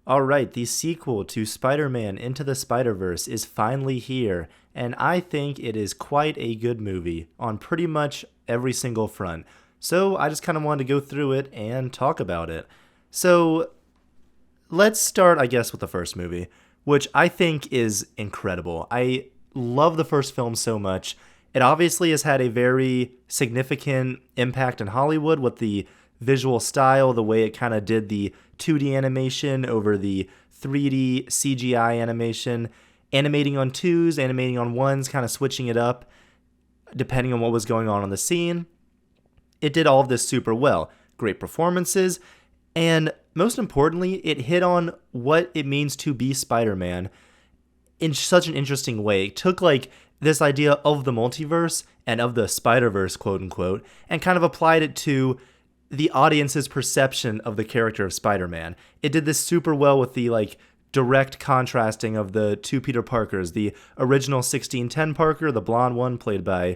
All right, the sequel to Spider-Man Into the Spider-Verse is finally here, and I think it is quite a good movie on pretty much every single front. So I just kind of wanted to go through it and talk about it. So let's start, I guess, with the first movie, which I think is incredible. I love the first film so much. It obviously has had a very significant impact in Hollywood with the visual style, the way it kind of did the 2D animation over the 3D CGI animation, animating on twos, animating on ones, kind of switching it up depending on what was going on the scene. It did all of this super well. Great performances, and most importantly, it hit on what it means to be Spider-Man in such an interesting way. It took like this idea of the multiverse and of the Spider-Verse, quote unquote, and kind of applied it to the audience's perception of the character of Spider-Man. It did this super well with the like direct contrasting of the two Peter Parkers. The original 1610 Parker, the blonde one played by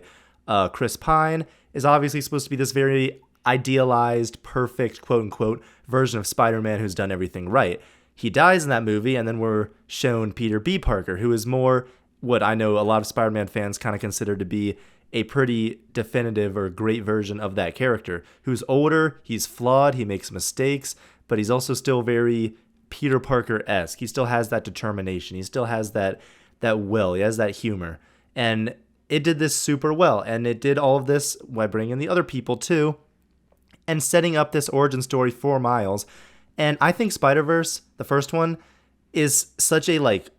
Chris Pine, is obviously supposed to be this very idealized, perfect, quote unquote, version of Spider-Man who's done everything right. He dies in that movie, and then we're shown Peter B. Parker, who is more what I know a lot of Spider-Man fans kind of consider to be a pretty definitive or great version of that character, who's older, he's flawed, he makes mistakes, but he's also still very Peter Parker-esque. He still has that determination. He still has that will. He has that humor. And it did this super well, and it did all of this by bringing in the other people too, and setting up this origin story for Miles. And I think Spider-Verse, the first one, is such a like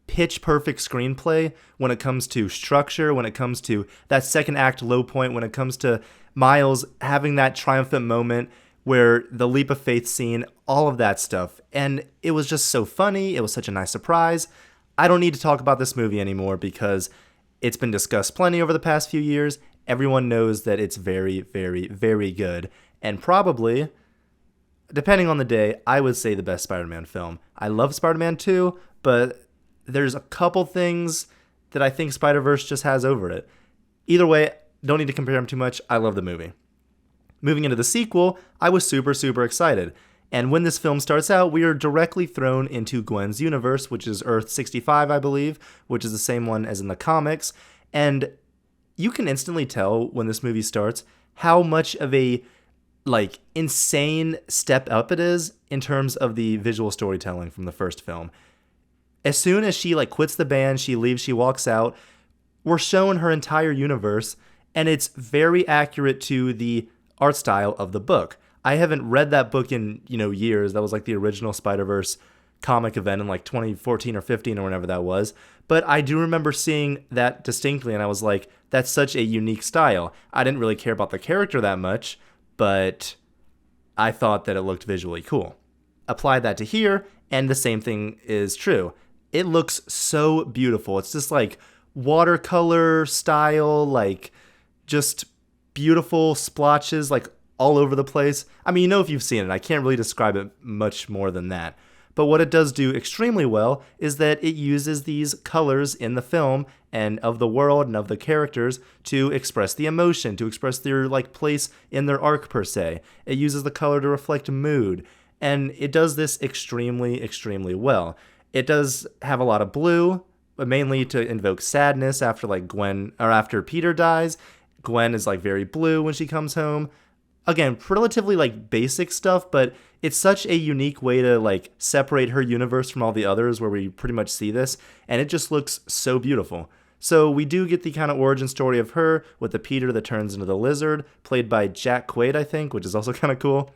pitch perfect screenplay when it comes to structure, when it comes to that second act low point, when it comes to Miles having that triumphant moment where the leap of faith scene, all of that stuff. And it was just so funny. It was such a nice surprise. I don't need to talk about this movie anymore because it's been discussed plenty over the past few years. Everyone knows that it's very, very, very good. And probably, depending on the day, I would say the best Spider-Man film. I love Spider-Man 2, but there's a couple things that I think Spider-Verse just has over it. Either way, don't need to compare them too much. I love the movie. Moving into the sequel, I was super, super excited. And when this film starts out, we are directly thrown into Gwen's universe, which is Earth 65, I believe, which is the same one as in the comics. And you can instantly tell when this movie starts how much of a like insane step up it is in terms of the visual storytelling from the first film. As soon as she like quits the band, she leaves, she walks out, we're shown her entire universe, and it's very accurate to the art style of the book. I haven't read that book in, years. That was like the original Spider-Verse comic event in like 2014 or 15 or whenever that was. But I do remember seeing that distinctly, and I was like, that's such a unique style. I didn't really care about the character that much, but I thought that it looked visually cool. Apply that to here, and the same thing is true. It looks so beautiful. It's just like watercolor style, like just beautiful splotches, like all over the place. I mean, if you've seen it, I can't really describe it much more than that. But what it does do extremely well is that it uses these colors in the film and of the world and of the characters to express the emotion, to express their like place in their arc per se. It uses the color to reflect mood, and it does this extremely, extremely well. It does have a lot of blue, but mainly to invoke sadness after like Gwen or after Peter dies. Gwen is like very blue when she comes home. Again, relatively like basic stuff, but it's such a unique way to like separate her universe from all the others where we pretty much see this, and it just looks so beautiful. So we do get the kind of origin story of her with the Peter that turns into the lizard, played by Jack Quaid, I think, which is also kind of cool.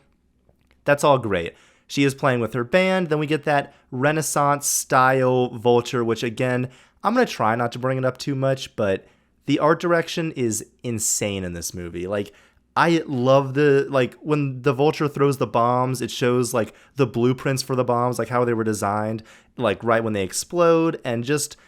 That's all great. She is playing with her band. Then we get that Renaissance style Vulture, which again, I'm going to try not to bring it up too much, but the art direction is insane in this movie. Like, I love when the Vulture throws the bombs, it shows like the blueprints for the bombs, like how they were designed, like right when they explode, and just,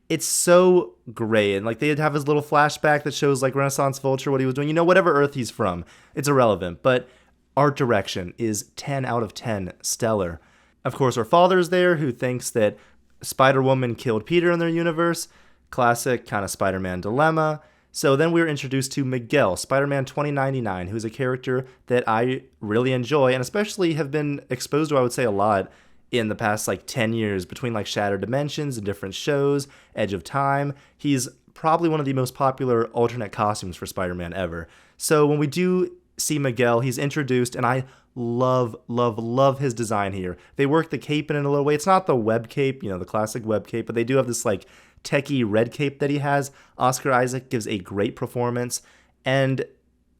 it's so great. And like they have his little flashback that shows like Renaissance Vulture, what he was doing, whatever Earth he's from, it's irrelevant, but art direction is 10 out of 10 stellar. Of course, her father's there who thinks that Spider-Woman killed Peter in their universe. Classic kind of Spider-Man dilemma. So then we were introduced to Miguel, Spider-Man 2099, who's a character that I really enjoy and especially have been exposed to, I would say, a lot in the past like 10 years between like Shattered Dimensions and different shows, Edge of Time. He's probably one of the most popular alternate costumes for Spider-Man ever. So when we do see Miguel, he's introduced, and I love his design here. They work the cape in a little way. It's not the web cape, the classic web cape, but they do have this like techie red cape that he has. Oscar Isaac gives a great performance, and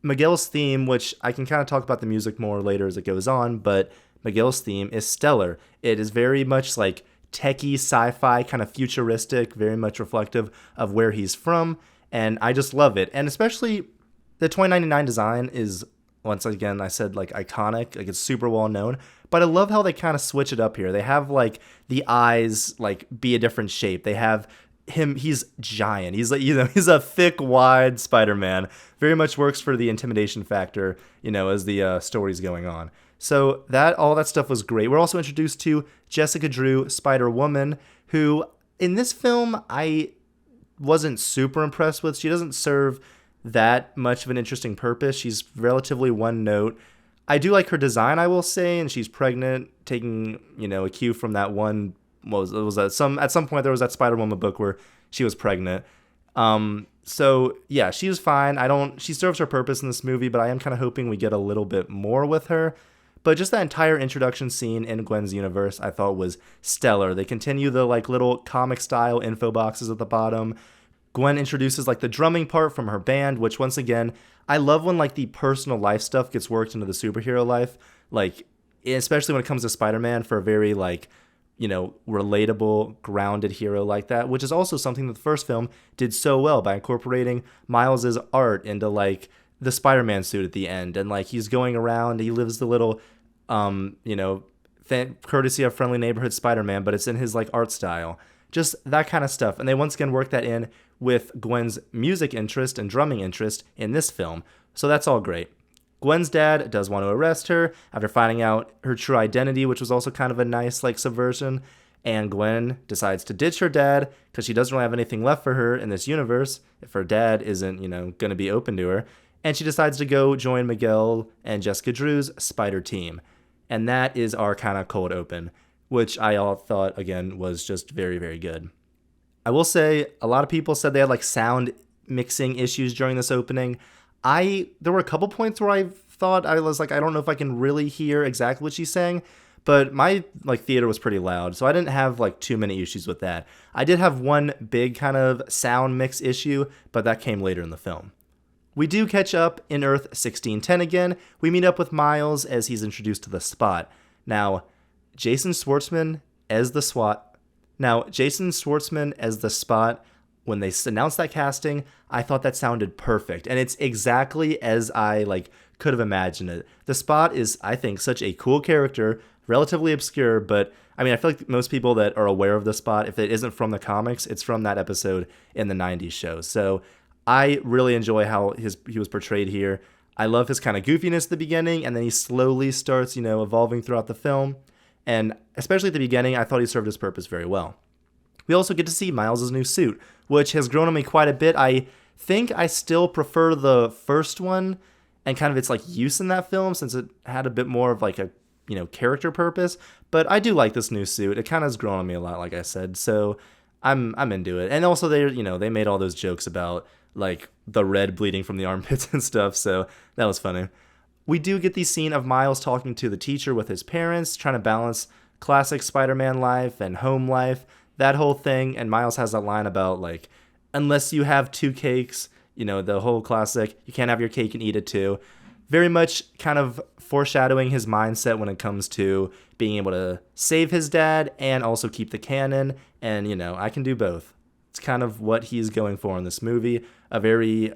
Miguel's theme, which I can kind of talk about the music more later as it goes on, but Miguel's theme is stellar. It is very much like techie sci-fi, kind of futuristic, very much reflective of where he's from, and I just love it. And especially the 2099 design is, once again, I said like iconic, like it's super well known, but I love how they kind of switch it up here. They have like the eyes like be a different shape. They have him, he's giant. He's like, he's a thick, wide Spider-Man. Very much works for the intimidation factor, as the story's going on. So all that stuff was great. We're also introduced to Jessica Drew, Spider-Woman, who in this film I wasn't super impressed with. She doesn't serve that much of an interesting purpose. She's relatively one note. I do like her design, I will say, and she's pregnant, taking, a cue from that one, at some point there was that Spider-Woman book where she was pregnant. So yeah, she was fine. She serves her purpose in this movie, but I am kind of hoping we get a little bit more with her. But just that entire introduction scene in Gwen's universe I thought was stellar. They continue the like little comic style info boxes at the bottom. Gwen introduces like the drumming part from her band, which once again, I love when like the personal life stuff gets worked into the superhero life. Like, especially when it comes to Spider-Man, for a very like, relatable, grounded hero like that, which is also something that the first film did so well by incorporating Miles's art into like the Spider-Man suit at the end. And like he's going around, he lives the little, courtesy of friendly neighborhood Spider-Man, but it's in his like art style. Just that kind of stuff. And they once again work that in with Gwen's music interest and drumming interest in this film. So that's all great. Gwen's dad does want to arrest her after finding out her true identity, which was also kind of a nice like subversion. And Gwen decides to ditch her dad because she doesn't really have anything left for her in this universe if her dad isn't, going to be open to her. And she decides to go join Miguel and Jessica Drew's Spider team. And that is our kind of cold open, which I all thought, again, was just very, very good. I will say, a lot of people said they had like sound mixing issues during this opening. There were a couple points where I thought I was like, I don't know if I can really hear exactly what she's saying, but my like theater was pretty loud, so I didn't have like too many issues with that. I did have one big kind of sound mix issue, but that came later in the film. We do catch up in Earth 1610 again. We meet up with Miles as he's introduced to the Spot. Now, Jason Schwartzman as the Spot, when they announced that casting, I thought that sounded perfect. And it's exactly as I like could have imagined it. The Spot is, I think, such a cool character, relatively obscure, but I mean, I feel like most people that are aware of the Spot, if it isn't from the comics, it's from that episode in the 90s show. So I really enjoy how he was portrayed here. I love his kind of goofiness at the beginning, and then he slowly starts, evolving throughout the film. And especially at the beginning, I thought he served his purpose very well. We also get to see Miles' new suit, which has grown on me quite a bit. I think I still prefer the first one and kind of its like use in that film, since it had a bit more of like a, character purpose. But I do like this new suit. It kind of has grown on me a lot, like I said. So I'm into it. And also they made all those jokes about like the red bleeding from the armpits and stuff. So that was funny. We do get the scene of Miles talking to the teacher with his parents, trying to balance classic Spider-Man life and home life, that whole thing. And Miles has that line about like, unless you have two cakes, the whole classic, you can't have your cake and eat it too. Very much kind of foreshadowing his mindset when it comes to being able to save his dad and also keep the canon. And, I can do both. It's kind of what he's going for in this movie. A very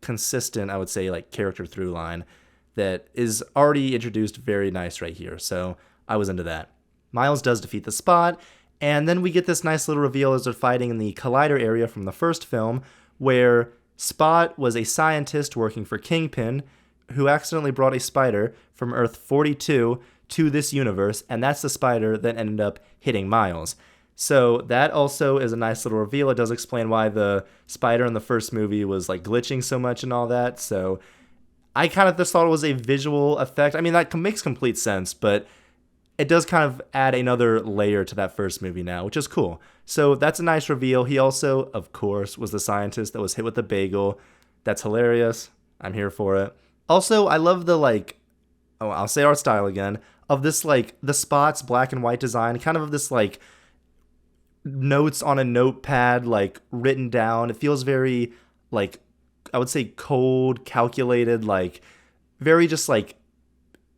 consistent, I would say, like character through line that is already introduced very nice right here. So I was into that. Miles does defeat the Spot. And then we get this nice little reveal as they're fighting in the Collider area from the first film, where Spot was a scientist working for Kingpin who accidentally brought a spider from Earth 42 to this universe, and that's the spider that ended up hitting Miles. So that also is a nice little reveal. It does explain why the spider in the first movie was like glitching so much and all that. So I kind of just thought it was a visual effect. I mean, that makes complete sense, but it does kind of add another layer to that first movie now, which is cool. So that's a nice reveal. He also, of course, was the scientist that was hit with the bagel. That's hilarious. I'm here for it. Also, I love the like, oh, I'll say art style again, of this like the spots, black and white design, kind of this like notes on a notepad, like written down. It feels very like, I would say cold, calculated, like very just like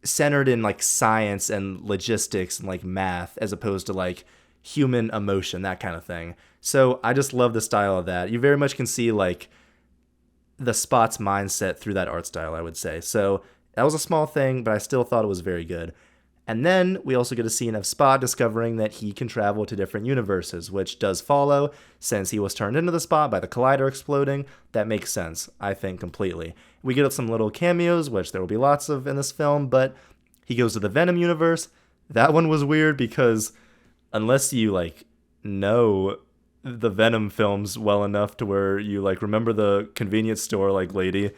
centered in like science and logistics and like math as opposed to like human emotion, that kind of thing. So I just love the style of that. You very much can see like the Spot's mindset through that art style, I would say. So that was a small thing, but I still thought it was very good. And then we also get a scene of Spot discovering that he can travel to different universes, which does follow since he was turned into the Spot by the collider exploding. That makes sense, I think, completely. We get some little cameos, which there will be lots of in this film, but he goes to the Venom universe. That one was weird because unless you like know the Venom films well enough to where you like remember the convenience store like lady,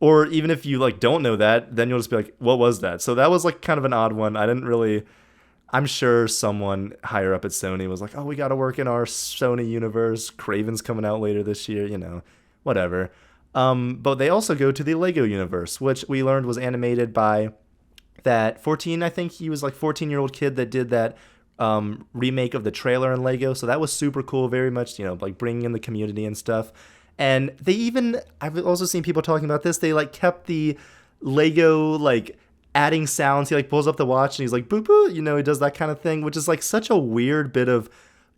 or even if you like don't know that, then you'll just be like, what was that? So that was like kind of an odd one. I didn't really, I'm sure someone higher up at Sony was like, oh, we got to work in our Sony universe. Craven's coming out later this year, you know, whatever. But they also go to the Lego universe, which we learned was animated by that 14, I think he was like 14-year-old kid that did that remake of the trailer in Lego. So that was super cool, very much, you know, like bringing in the community and stuff. And they even, I've also seen people talking about this, they like kept the Lego like adding sounds. He like pulls up the watch and he's like, boop, boop, you know, he does that kind of thing, which is like such a weird bit of,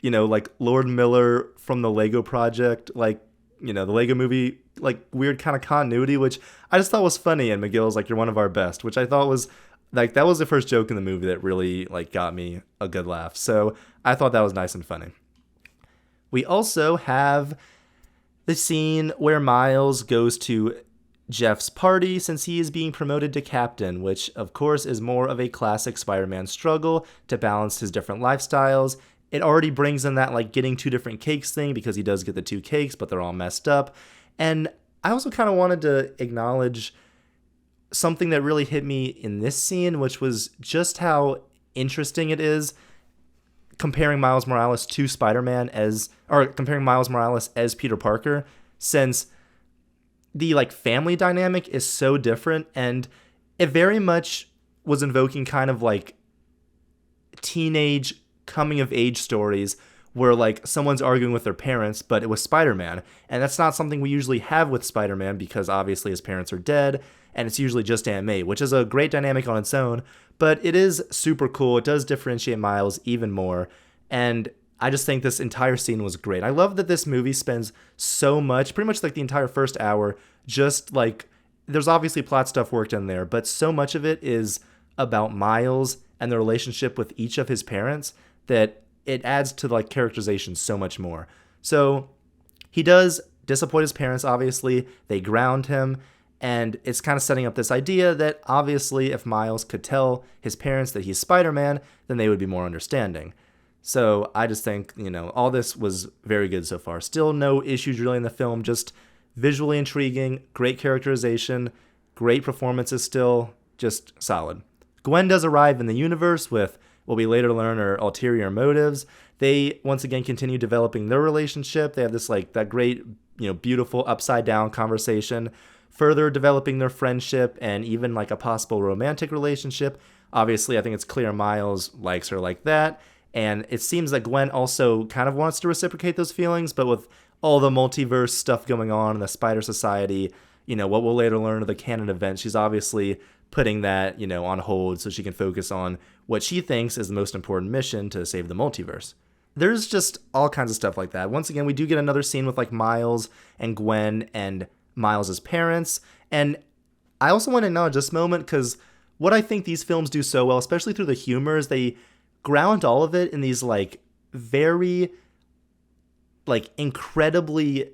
you know, like Lord Miller from the Lego project, like, you know, the Lego movie, like weird kind of continuity, which I just thought was funny. And Miguel's like, you're one of our best, which I thought was like, that was the first joke in the movie that really like got me a good laugh. So I thought that was nice and funny. We also have the scene where Miles goes to Jeff's party since he is being promoted to captain, which of course is more of a classic Spider-Man struggle to balance his different lifestyles. It already brings in that like getting two different cakes thing because he does get the two cakes, but they're all messed up. And I also kind of wanted to acknowledge something that really hit me in this scene, which was just how interesting it is comparing Miles Morales to Spider-Man or comparing Miles Morales as Peter Parker, since the like family dynamic is so different, and it very much was invoking kind of like teenage coming of age stories where like someone's arguing with their parents, but it was Spider-Man. And that's not something we usually have with Spider-Man because obviously his parents are dead and it's usually just Aunt May, which is a great dynamic on its own, but it is super cool. It does differentiate Miles even more. And I just think this entire scene was great. I love that this movie spends so much, pretty much like the entire first hour, just like there's obviously plot stuff worked in there, but so much of it is about Miles and the relationship with each of his parents that it adds to like characterization so much more. So he does disappoint his parents, obviously. They ground him, and it's kind of setting up this idea that obviously if Miles could tell his parents that he's Spider-Man, then they would be more understanding. So I just think, you know, all this was very good so far. Still no issues really in the film, just visually intriguing, great characterization, great performances still, just solid. Gwen does arrive in the universe with what we later learn are ulterior motives. They once again continue developing their relationship. They have this like that great, you know, beautiful upside down conversation, further developing their friendship and even like a possible romantic relationship. Obviously, I think it's clear Miles likes her like that. And it seems that Gwen also kind of wants to reciprocate those feelings, but with all the multiverse stuff going on in the Spider Society, you know, what we'll later learn of the canon events, she's obviously putting that, you know, on hold so she can focus on what she thinks is the most important mission to save the multiverse. There's just all kinds of stuff like that. Once again, we do get another scene with like Miles and Gwen and Miles's parents. And I also want to acknowledge this moment because what I think these films do so well, especially through the humor, is they ground all of it in these like very like incredibly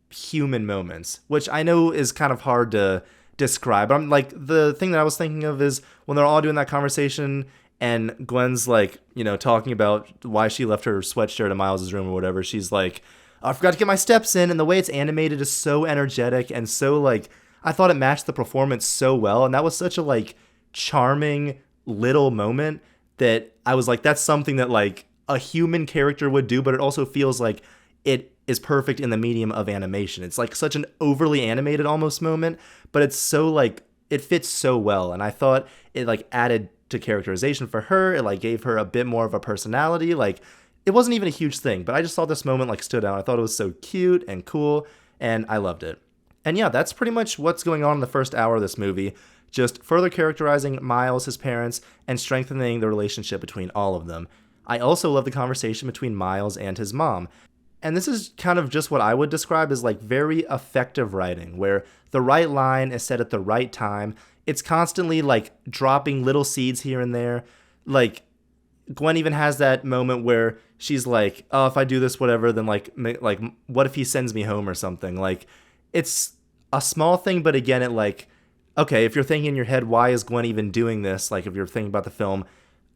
human moments, which I know is kind of hard to describe. I'm like, the thing that I was thinking of is when they're all doing that conversation and Gwen's like, you know, talking about why she left her sweatshirt in Miles's room or whatever. She's like, oh, I forgot to get my steps in. And the way it's animated is so energetic and so like, I thought it matched the performance so well. And that was such a like charming little moment that I was like, that's something that like a human character would do, but it also feels like it is perfect in the medium of animation. It's like such an overly animated almost moment, but it's so like it fits so well. And I thought it like added to characterization for her. It like gave her a bit more of a personality. Like it wasn't even a huge thing, but I just thought this moment like stood out. I thought it was so cute and cool, and I loved it. And yeah, that's pretty much what's going on in the first hour of this movie. Just further characterizing Miles, his parents, and strengthening the relationship between all of them. I also love the conversation between Miles and his mom. And this is kind of just what I would describe as like very effective writing, where the right line is said at the right time. It's constantly like dropping little seeds here and there. Like Gwen even has that moment where she's like, "Oh, if I do this, whatever, then like what if he sends me home or something?" Like, it's a small thing, but again, it like, okay, if you're thinking in your head, why is Gwen even doing this? Like, if you're thinking about the film,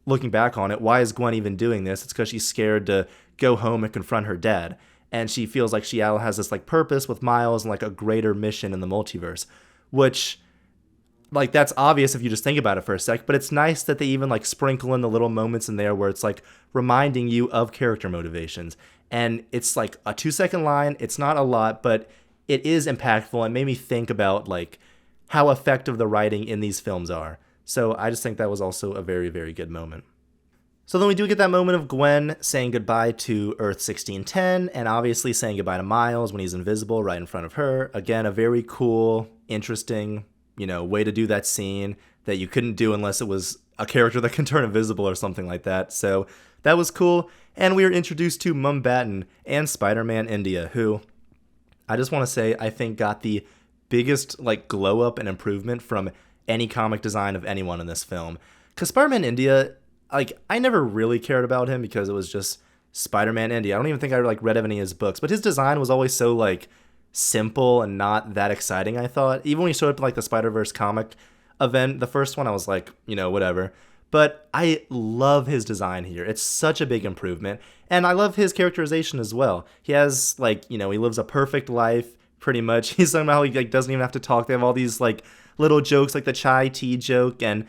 looking back on it, why is Gwen even doing this? It's because she's scared to go home and confront her dad, and she feels like she has this like purpose with Miles and like a greater mission in the multiverse, which like that's obvious if you just think about it for a sec, but it's nice that they even like sprinkle in the little moments in there where it's like reminding you of character motivations. And it's like a 2-second line. It's not a lot, but it is impactful and made me think about like how effective the writing in these films are. So I just think that was also a very, very good moment. So then we do get that moment of Gwen saying goodbye to Earth 1610 and obviously saying goodbye to Miles when he's invisible right in front of her. Again, a very cool, interesting, way to do that scene that you couldn't do unless it was a character that can turn invisible or something like that. So that was cool. And we are introduced to Mumbattan and Spider-Man India, who I just want to say I think got the biggest like glow up and improvement from any comic design of anyone in this film. Because Spider-Man India, like, I never really cared about him because it was just Spider-Man India. I don't even think I like read any of his books, but his design was always so like simple and not that exciting, I thought. Even when he showed up in like the Spider-Verse comic event, the first one, I was like, whatever. But I love his design here. It's such a big improvement. And I love his characterization as well. He has like, he lives a perfect life pretty much. He's somehow he like doesn't even have to talk. They have all these like little jokes like the chai tea joke, and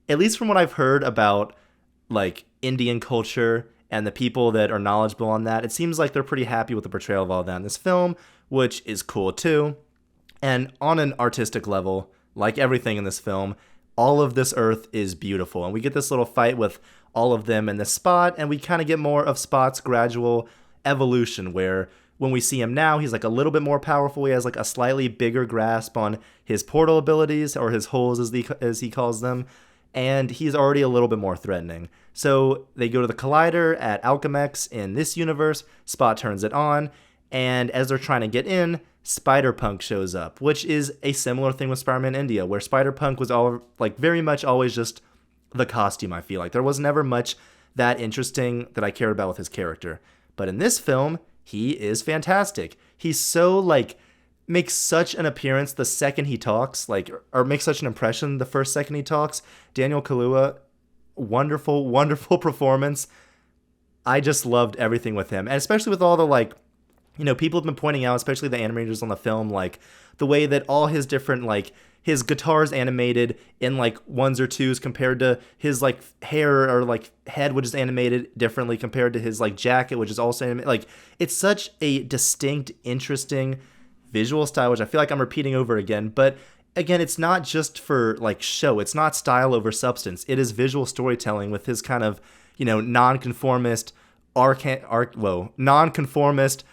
at least from what I've heard about like Indian culture and the people that are knowledgeable on that, it seems like they're pretty happy with the portrayal of all that in this film, which is cool too. And on an artistic level, like everything in this film, all of this Earth is beautiful. And we get this little fight with all of them in this Spot, and we kind of get more of Spot's gradual evolution, where when we see him now, he's like a little bit more powerful. He has like a slightly bigger grasp on his portal abilities, or his holes as he calls them, and he's already a little bit more threatening. So they go to the collider at Alchemex in this universe. Spot turns it on, and as they're trying to get in, Spider-Punk shows up, which is a similar thing with Spider-Man India, where Spider-Punk was all like very much always just the costume. I feel like there was never much that interesting that I cared about with his character. But in this film, he is fantastic. He's so like makes such an appearance the second he talks, like, or makes such an impression the first second he talks. Daniel Kaluuya, wonderful, wonderful performance. I just loved everything with him, and especially with all the like, people have been pointing out, especially the animators on the film, like the way that all his different like his guitar's animated in like ones or twos compared to his like hair or like head, which is animated differently compared to his like jacket, which is also animated. Like it's such a distinct, interesting visual style, which I feel like I'm repeating over again. But again, it's not just for like show. It's not style over substance. It is visual storytelling with his kind of, nonconformist nonconformist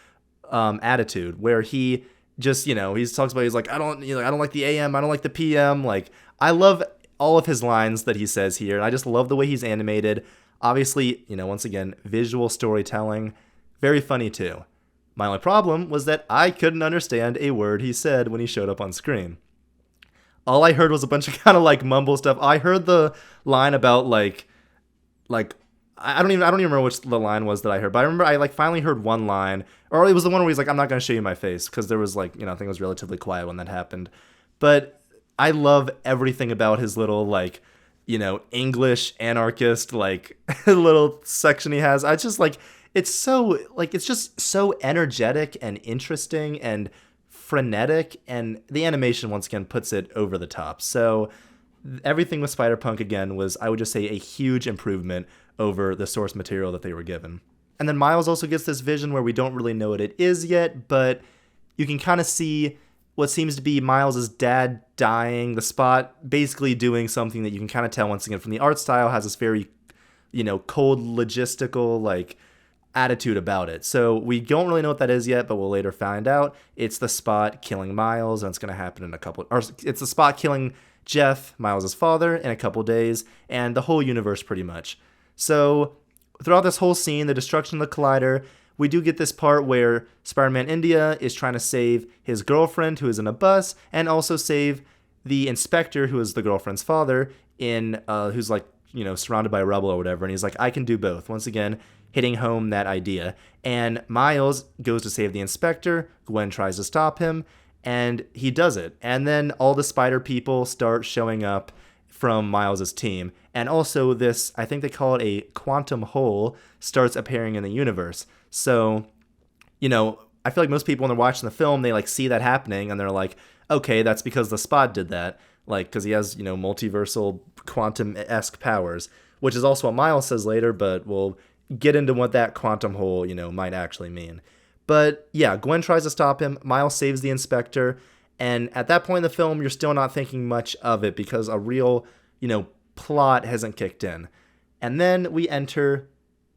attitude, where he just, he talks about, he's like, I don't like the AM, I don't like the PM. Like, I love all of his lines that he says here, and I just love the way he's animated. Obviously, once again, visual storytelling, very funny too. My only problem was that I couldn't understand a word he said when he showed up on screen. All I heard was a bunch of kind of like mumble stuff. I heard the line about like I don't even remember which the line was that I heard, but I remember I like finally heard one line, or it was the one where he's like, I'm not going to show you my face, because there was like, I think it was relatively quiet when that happened. But I love everything about his little like, English anarchist like little section he has. I just like, it's just so energetic and interesting and frenetic, and the animation once again puts it over the top. So everything with Spider-Punk, again, was, I would just say, a huge improvement over the source material that they were given. And then Miles also gets this vision where we don't really know what it is yet, but you can kind of see what seems to be Miles' dad dying, the Spot basically doing something that you can kind of tell, once again, from the art style, has this very, cold, logistical, like, attitude about it. So we don't really know what that is yet, but we'll later find out. It's the Spot killing Miles, and it's going to happen in it's the Spot killing Jeff, Miles' father, in a couple days, and the whole universe pretty much. So throughout this whole scene, the destruction of the Collider, we do get this part where Spider-Man India is trying to save his girlfriend, who is in a bus, and also save the inspector, who is the girlfriend's father, who's like, surrounded by rubble or whatever. And he's like, I can do both. Once again, hitting home that idea. And Miles goes to save the inspector. Gwen tries to stop him, and he does it. And then all the spider people start showing up from Miles' team. And also this, I think they call it a quantum hole, starts appearing in the universe. So, I feel like most people when they're watching the film, they like see that happening and they're like, okay, that's because the Spot did that. Like, because he has, multiversal quantum-esque powers, which is also what Miles says later, but we'll get into what that quantum hole, might actually mean. But yeah, Gwen tries to stop him. Miles saves the inspector. And at that point in the film, you're still not thinking much of it because a real, plot hasn't kicked in. And then we enter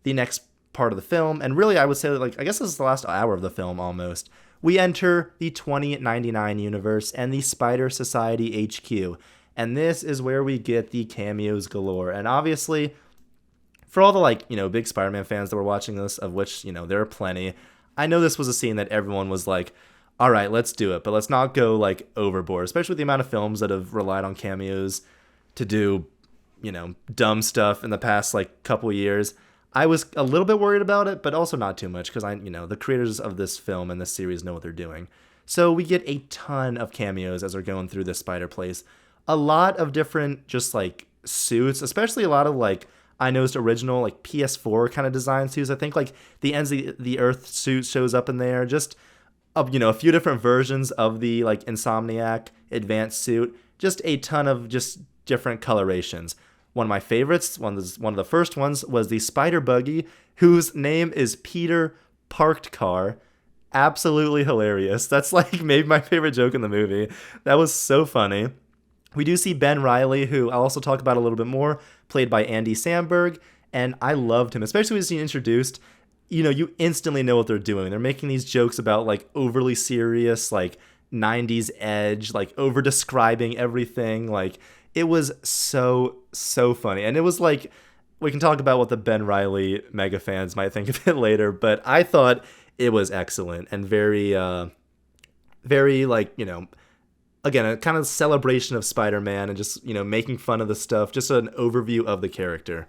the next part of the film. And really, I would say, I guess this is the last hour of the film almost. We enter the 2099 universe and the Spider Society HQ. And this is where we get the cameos galore. And obviously, for all the, big Spider-Man fans that were watching this, of which, there are plenty, I know this was a scene that everyone was like, all right, let's do it, but let's not go, overboard, especially with the amount of films that have relied on cameos to do, dumb stuff in the past, couple years. I was a little bit worried about it, but also not too much, because the creators of this film and this series know what they're doing. So we get a ton of cameos as we're going through this spider place. A lot of different, just, suits, especially a lot of, I noticed original, PS4 kind of design suits. I think, the Ends of the Earth suit shows up in there. Just, a few different versions of the, Insomniac advanced suit. Just a ton of just different colorations. One of my favorites, one of the first ones, was the Spider Buggy, whose name is Peter Parked Car. Absolutely hilarious. That's, maybe my favorite joke in the movie. That was so funny. We do see Ben Reilly, who I'll also talk about a little bit more, played by Andy Samberg, and I loved him, especially when he's introduced. You instantly know what they're doing. They're making these jokes about, overly serious, 90s edge, over-describing everything. It was so, so funny. And it was, we can talk about what the Ben Reilly mega fans might think of it later, but I thought it was excellent and very, very, again, a kind of celebration of Spider-Man and just, making fun of the stuff, just an overview of the character.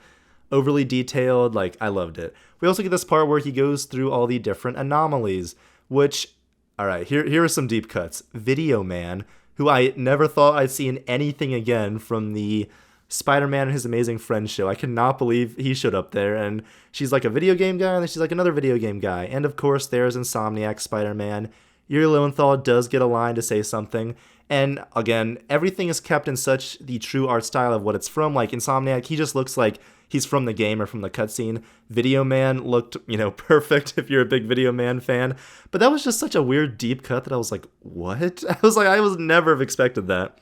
Overly detailed, I loved it. We also get this part where he goes through all the different anomalies, which, all right, here are some deep cuts. Video Man, who I never thought I'd see in anything again from the Spider-Man and His Amazing Friends show. I cannot believe he showed up there, and she's a video game guy, and then she's another video game guy. And of course, there's Insomniac Spider-Man. Yuri Lowenthal does get a line to say something. And again, everything is kept in such the true art style of what it's from. Insomniac, he just looks like he's from the game or from the cutscene. Video Man looked, perfect if you're a big Video Man fan. But that was just such a weird deep cut that I was like, what? I was never have expected that.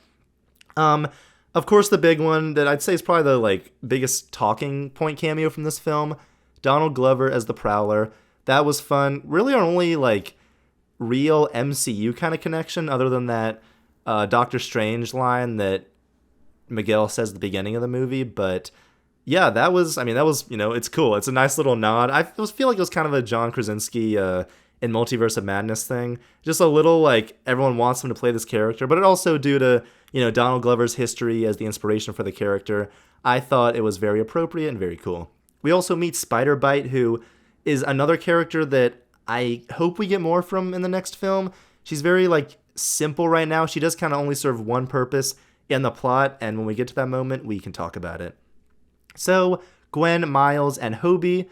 Of course, the big one that I'd say is probably the biggest talking point cameo from this film, Donald Glover as the Prowler. That was fun. Really our only real MCU kind of connection other than that Doctor Strange line that Miguel says at the beginning of the movie, but yeah, that was, it's cool. It's a nice little nod. I feel like it was kind of a John Krasinski in Multiverse of Madness thing. Just a little everyone wants him to play this character, but it also due to, Donald Glover's history as the inspiration for the character. I thought it was very appropriate and very cool. We also meet Spider-Bite, who is another character that I hope we get more from in the next film. She's very simple right now. She does kind of only serve one purpose in the plot, and when we get to that moment, we can talk about it. So, Gwen, Miles, and Hobie,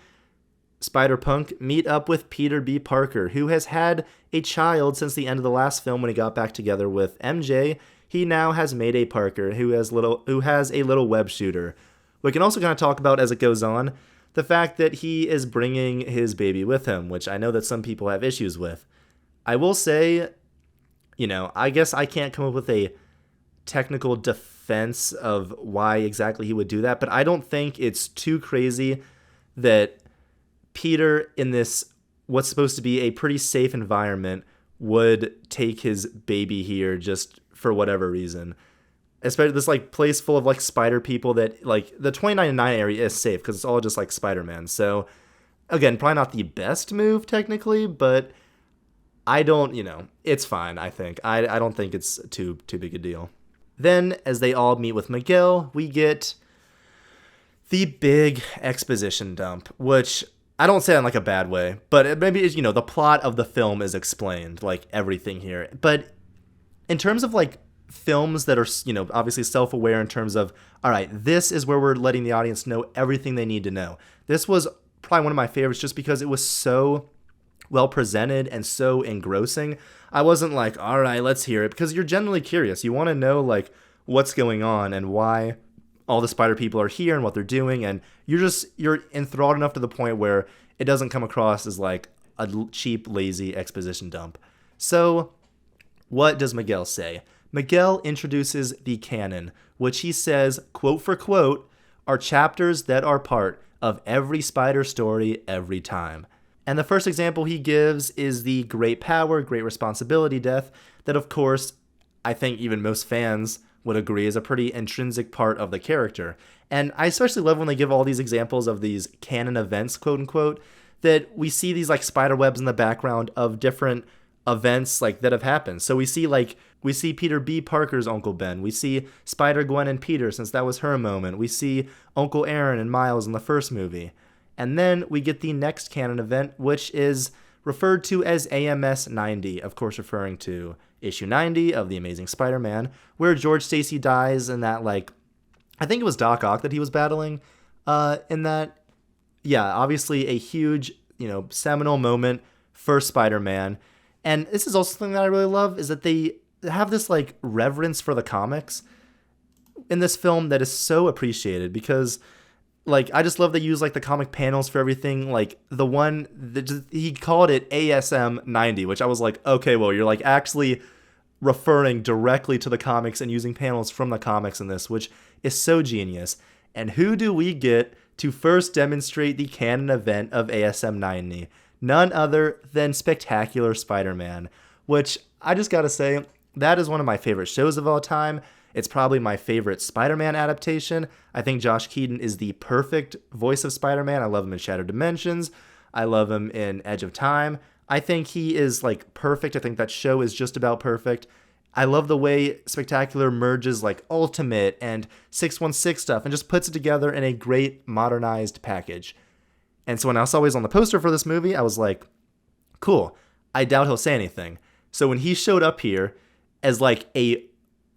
Spider-Punk, meet up with Peter B. Parker, who has had a child since the end of the last film when he got back together with MJ. he now has Mayday Parker, who has a little web shooter. We can also kind of talk about, as it goes on, the fact that he is bringing his baby with him, which I know that some people have issues with. I will say, I guess I can't come up with a technical defense of why exactly he would do that, but I don't think it's too crazy that Peter, in this what's supposed to be a pretty safe environment, would take his baby here just for whatever reason. Especially this place full of spider people that the 2099 area is safe because it's all just Spider-Man. So again, probably not the best move technically, but I don't, it's fine. I think I don't think it's too big a deal. Then as they all meet with Miguel, we get the big exposition dump, which I don't say that in a bad way, but maybe the plot of the film is explained, everything here. But in terms of films that are, obviously self-aware in terms of, all right, this is where we're letting the audience know everything they need to know. This was probably one of my favorites just because it was so well presented and so engrossing. I wasn't all right, let's hear it, because you're genuinely curious. You want to know what's going on and why all the spider people are here and what they're doing, and you're enthralled enough to the point where it doesn't come across as a cheap, lazy exposition dump. So what does Miguel say? Miguel introduces the canon, which he says, quote for quote, are chapters that are part of every spider story every time. And the first example he gives is the great power, great responsibility death that, of course, I think even most fans would agree is a pretty intrinsic part of the character. And I especially love when they give all these examples of these canon events, quote unquote, that we see these spider webs in the background of different events that have happened. So we see Peter B. Parker's Uncle Ben. We see Spider-Gwen and Peter, since that was her moment. We see Uncle Aaron and Miles in the first movie. And then we get the next canon event, which is referred to as AMS 90, of course referring to issue 90 of The Amazing Spider-Man, where George Stacy dies in that, I think it was Doc Ock that he was battling in that. Yeah, obviously a huge, seminal moment for Spider-Man. And this is also something that I really love, is that they have this, reverence for the comics in this film that is so appreciated, because I just love they use the comic panels for everything. The one that he called it ASM 90, which I was okay, well, you're actually referring directly to the comics and using panels from the comics in this, which is so genius. And who do we get to first demonstrate the canon event of ASM 90? None other than Spectacular Spider-Man, which I just gotta say, that is one of my favorite shows of all time. It's probably my favorite Spider-Man adaptation. I think Josh Keaton is the perfect voice of Spider-Man. I love him in Shattered Dimensions. I love him in Edge of Time. I think he is perfect. I think that show is just about perfect. I love the way Spectacular merges Ultimate and 616 stuff and just puts it together in a great modernized package. And so when I saw he was on the poster for this movie, I was cool. I doubt he'll say anything. So when he showed up here as a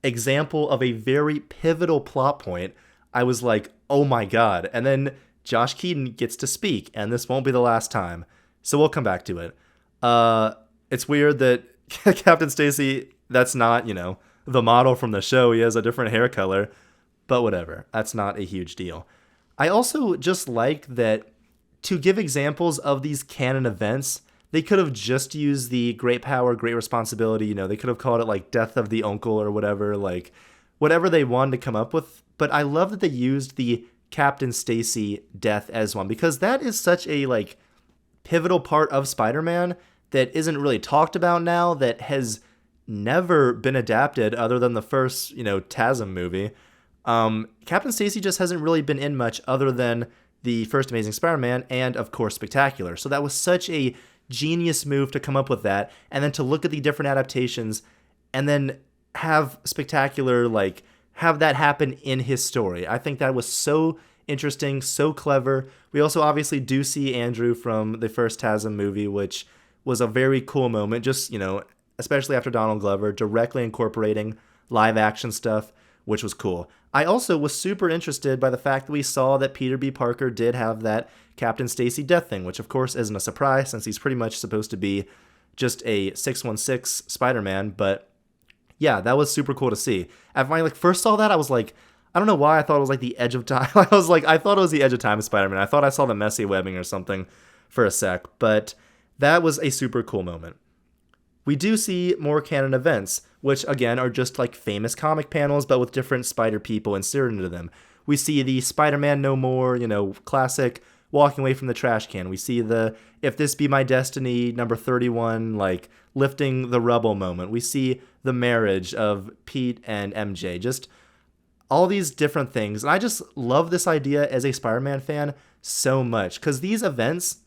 example of a very pivotal plot point, I was oh my god. And then Josh Keaton gets to speak, and this won't be the last time. So we'll come back to it. It's weird that Captain Stacy, that's not, the model from the show. He has a different hair color, but whatever. That's not a huge deal. I also just like that to give examples of these canon events, they could have just used the great power, great responsibility. They could have called it death of the uncle or whatever, whatever they wanted to come up with. But I love that they used the Captain Stacy death as one, because that is such a pivotal part of Spider-Man that isn't really talked about now, that has never been adapted other than the first, TASM movie. Captain Stacy just hasn't really been in much other than the first Amazing Spider-Man and, of course, Spectacular. So that was such a genius move to come up with that, and then to look at the different adaptations and then have Spectacular have that happen in his story. I think that was so interesting, so clever. We also obviously do see Andrew from the first TASM movie, which was a very cool moment, just, especially after Donald Glover, directly incorporating live action stuff, which was cool. I also was super interested by the fact that we saw that Peter B. Parker did have that Captain Stacy death thing, which of course isn't a surprise since he's pretty much supposed to be just a 616 Spider-Man, but Yeah, that was super cool to see. When I like first saw that, I was like, I don't know why I thought it was like the Edge of Time. I thought it was the Edge of Time of Spider-Man. I thought I saw the messy webbing or something for a sec, but that was a super cool moment. We do see more canon events, which again are just like famous comic panels, but with different Spider people inserted into them. We see the Spider-Man No More, classic walking away from the trash can. We see the If This Be My Destiny number 31, like lifting the rubble moment. We see the marriage of Pete and MJ. Just all these different things. And I just love this idea as a Spider-Man fan so much because these events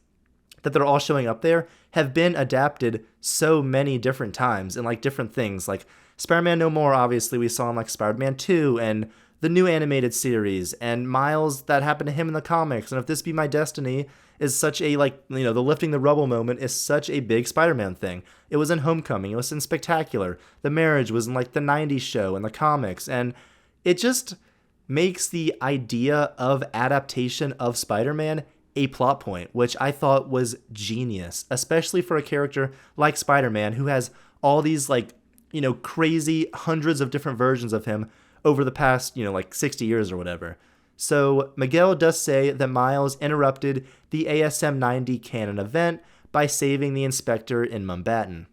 that they're all showing up there have been adapted so many different times and like different things. Like Spider-Man No More, obviously, we saw in like Spider-Man 2 and the new animated series, and Miles that happened to him in the comics. And If This Be My Destiny is such a, the lifting the rubble moment is such a big Spider-Man thing. It was in Homecoming, it was in Spectacular. The marriage was in like the 90s show and the comics. And it just makes the idea of adaptation of Spider-Man a plot point, which I thought was genius, especially for a character like Spider-Man who has all these crazy hundreds of different versions of him over the past, 60 years or whatever. So Miguel does say that Miles interrupted the ASM 90 canon event by saving the inspector in Mumbattan.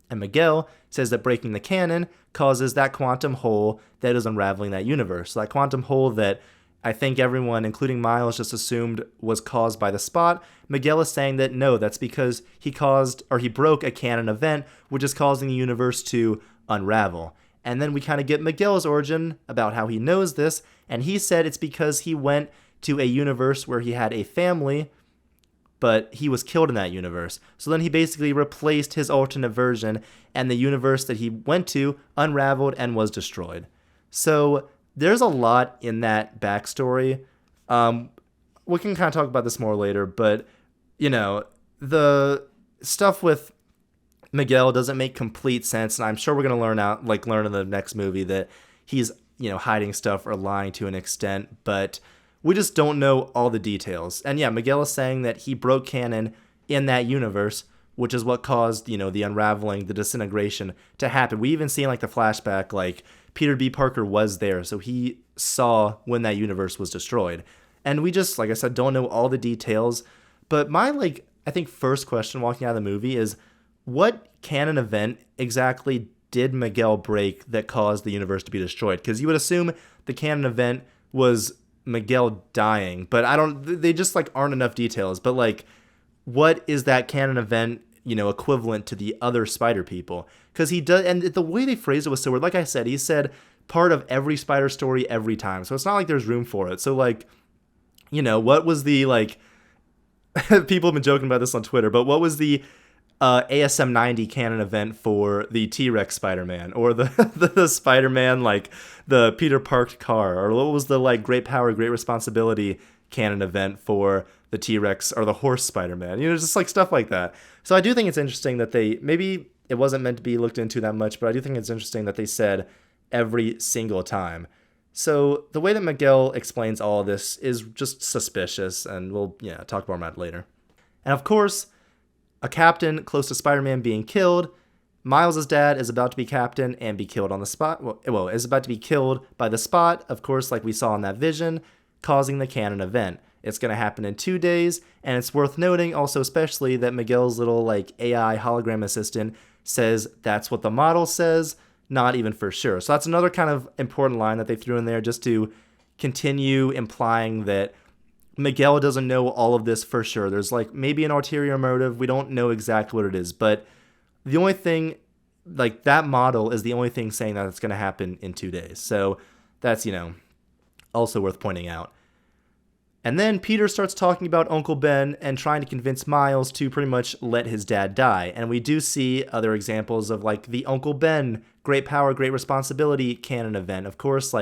And Miguel says that breaking the canon causes that quantum hole that is unraveling that universe. So that quantum hole that I think everyone, including Miles, just assumed was caused by the Spot. Miguel is saying that no, that's because he broke a canon event, which is causing the universe to unravel. And then we kind of get Miguel's origin about how he knows this, and he said it's because he went to a universe where he had a family, but he was killed in that universe. So then he basically replaced his alternate version, and the universe that he went to unraveled and was destroyed. So there's a lot in that backstory. We can kind of talk about this more later, but, the stuff with Miguel doesn't make complete sense, and I'm sure we're going to learn in the next movie that he's, hiding stuff or lying to an extent, but we just don't know all the details. And yeah, Miguel is saying that he broke canon in that universe, which is what caused, the unraveling, the disintegration to happen. We even see in the flashback, Peter B. Parker was there, so he saw when that universe was destroyed. And we just, like I said, don't know all the details. But my, I think first question walking out of the movie is, what canon event exactly did Miguel break that caused the universe to be destroyed? Because you would assume the canon event was Miguel dying, but they just, aren't enough details. But, what is that canon event, equivalent to the other Spider people? Because he does, and the way they phrased it was so weird. Like I said, he said part of every Spider story every time. So it's not like there's room for it. So, what was the, people have been joking about this on Twitter, but what was the ASM 90 canon event for the T-Rex Spider-Man, or the Spider-Man, the Peter parked car, or what was the, great power, great responsibility canon event for the T-Rex or the horse Spider-Man, just stuff like that. So I do think it's interesting that maybe it wasn't meant to be looked into that much, but I do think it's interesting that they said every single time. So the way that Miguel explains all of this is just suspicious, and we'll talk more about it later. And of course, a captain close to Spider-Man being killed, Miles' dad is about to be captain and be killed on the spot. Well, is about to be killed by the Spot, of course, like we saw in that vision, causing the canon event. It's going to happen in 2 days, and it's worth noting also especially that Miguel's little AI hologram assistant says that's what the model says, not even for sure. So that's another kind of important line that they threw in there just to continue implying that Miguel doesn't know all of this for sure. There's maybe an ulterior motive. We don't know exactly what it is, but the only thing, that model is the only thing saying that it's going to happen in 2 days. So that's, also worth pointing out. And then Peter starts talking about Uncle Ben and trying to convince Miles to pretty much let his dad die. And we do see other examples of the Uncle Ben, great power, great responsibility canon event. Of course,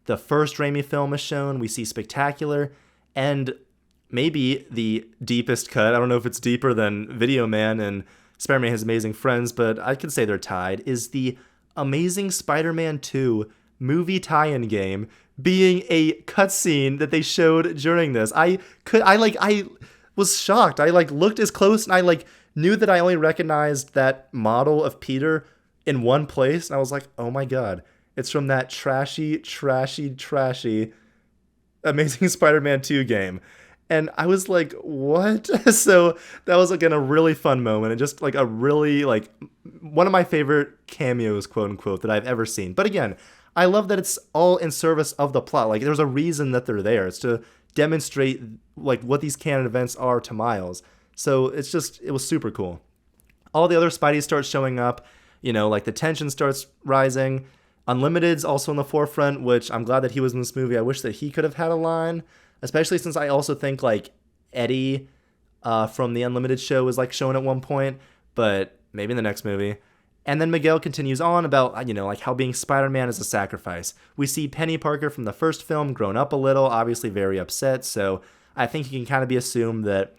the first Raimi film is shown. We see Spectacular. And maybe the deepest cut, I don't know if it's deeper than Video Man and Spider-Man Has Amazing Friends, but I could say they're tied, is the Amazing Spider-Man 2 movie tie-in game being a cutscene that they showed during this. I was shocked. I looked as close, and I knew that I only recognized that model of Peter in one place. And I was like, oh my God, it's from that trashy, trashy, trashy Amazing Spider-Man 2 game. And I was like, what? So that was again a really fun moment and just like a really like one of my favorite cameos, quote unquote, that I've ever seen. But again, I love that it's all in service of the plot. Like there's a reason that they're there. It's to demonstrate like what these canon events are to Miles. So it was super cool. All the other Spideys start showing up, like the tension starts rising. Unlimited's also in the forefront, which I'm glad that he was in this movie. I wish that he could have had a line, especially since I also think like Eddie from the Unlimited show is like shown at one point, but maybe in the next movie. And then Miguel continues on about, like how being Spider-Man is a sacrifice. We see Penny Parker from the first film grown up a little, obviously very upset, so I think it can kind of be assumed that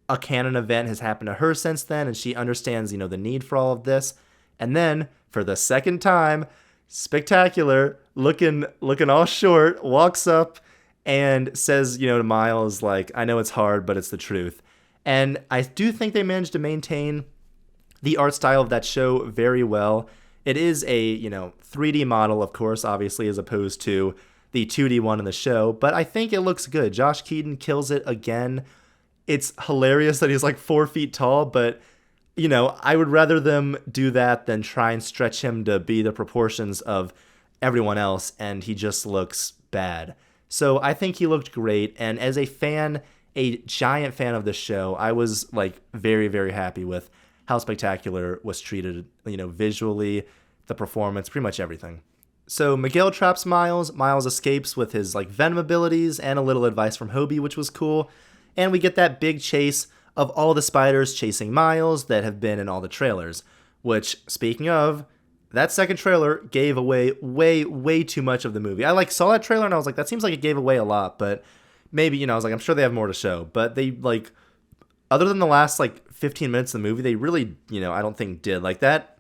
a canon event has happened to her since then, and she understands, the need for all of this. And then, for the second time, Spectacular, looking all short, walks up and says, to Miles, like, I know it's hard, but it's the truth. And I do think they managed to maintain the art style of that show very well. It is a, 3D model, of course, obviously, as opposed to the 2D one in the show, but I think it looks good. Josh Keaton kills it again. It's hilarious that he's like 4 feet tall, but I would rather them do that than try and stretch him to be the proportions of everyone else, and he just looks bad. So I think he looked great, and as a fan, a giant fan of the show, I was like very, very happy with how Spectacular was treated, visually, the performance, pretty much everything. So Miguel traps Miles. Miles escapes with his like venom abilities and a little advice from Hobie, which was cool. And we get that big chase of all the spiders chasing Miles that have been in all the trailers. Which, speaking of, that second trailer gave away way, way too much of the movie. I like saw that trailer and I was like, that seems like it gave away a lot, but maybe, I was like, I'm sure they have more to show. But they like, other than the last like 15 minutes of the movie, they really, I don't think did. Like that,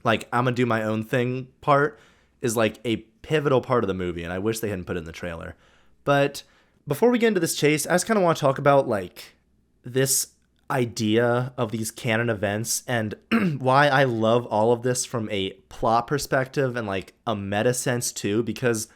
like I'm gonna do my own thing part is like a pivotal part of the movie, and I wish they hadn't put it in the trailer. But before we get into this chase, I just kind of want to talk about like this idea of these canon events and why I love all of this from a plot perspective and like a meta sense too, because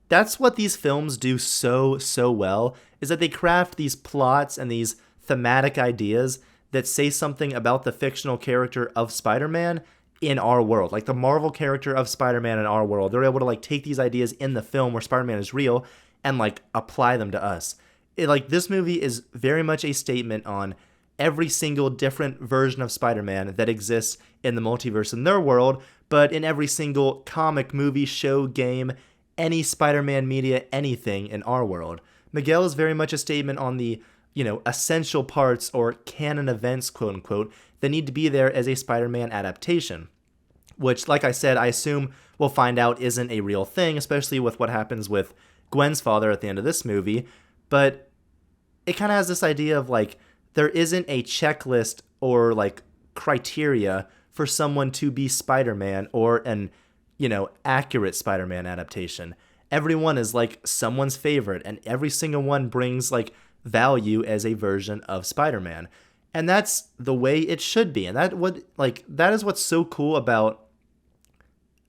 that's what these films do so well, is that they craft these plots and these thematic ideas that say something about the fictional character of Spider-Man in our world. Like the Marvel character of Spider-Man in our world. They're able to like take these ideas in the film where Spider-Man is real and like apply them to us. Like this movie is very much a statement on every single different version of Spider-Man that exists in the multiverse in their world, but in every single comic, movie, show, game, any Spider-Man media, anything in our world. Miguel is very much a statement on the, essential parts or canon events, quote unquote, that need to be there as a Spider-Man adaptation. Which, like I said, I assume we'll find out isn't a real thing, especially with what happens with Gwen's father at the end of this movie. But it kind of has this idea of like, there isn't a checklist or like criteria for someone to be Spider-Man or an, accurate Spider-Man adaptation. Everyone is like someone's favorite, and every single one brings like value as a version of Spider-Man. And that's the way it should be. And that is what's so cool about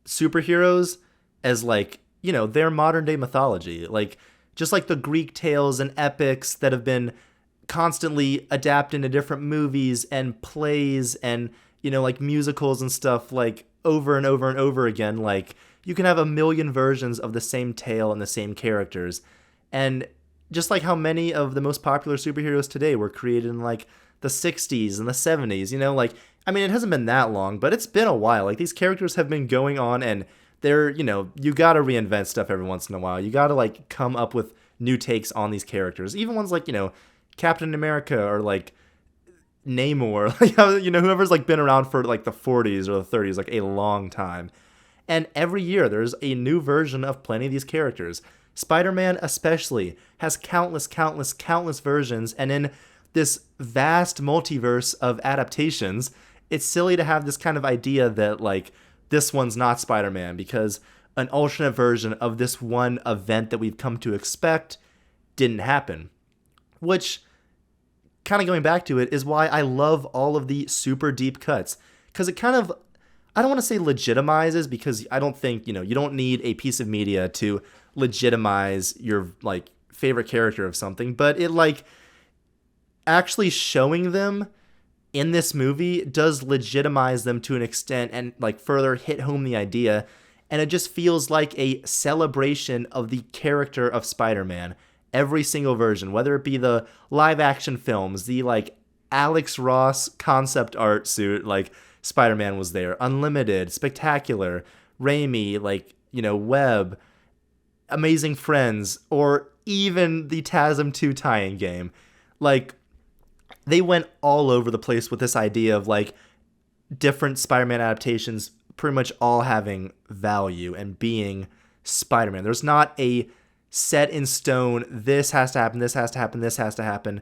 superheroes as like, their modern day mythology. Like just like the Greek tales and epics that have been constantly adapted into different movies and plays and, like musicals and stuff like over and over and over again. Like you can have a million versions of the same tale and the same characters. And just like how many of the most popular superheroes today were created in like the 60s and the 70s, it hasn't been that long, but it's been a while. Like these characters have been going on, and they're, you got to reinvent stuff every once in a while. You got to like come up with new takes on these characters. Even ones like, Captain America or like Namor, like whoever's like been around for like the 40s or the 30s, like a long time. And every year there's a new version of plenty of these characters. Spider-Man especially has countless versions, and in this vast multiverse of adaptations, it's silly to have this kind of idea that like this one's not Spider-Man because an alternate version of this one event that we've come to expect didn't happen. Which, kind of going back to it, is why I love all of the super deep cuts. Because it kind of I don't want to say legitimizes, because I don't think, you don't need a piece of media to legitimize your like favorite character of something, but it like actually showing them in this movie does legitimize them to an extent and like further hit home the idea. And it just feels like a celebration of the character of Spider-Man. Every single version, whether it be the live action films, the like Alex Ross concept art suit, like Spider-Man was there, Unlimited, Spectacular, Raimi, like, Webb, Amazing Friends, or even the TASM 2 tie-in game. Like, they went all over the place with this idea of like different Spider-Man adaptations pretty much all having value and being Spider-Man. There's not a set in stone, this has to happen, this has to happen, this has to happen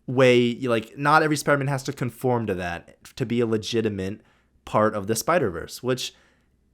way. Like, not every Spider-Man has to conform to that to be a legitimate part of the Spider-Verse, which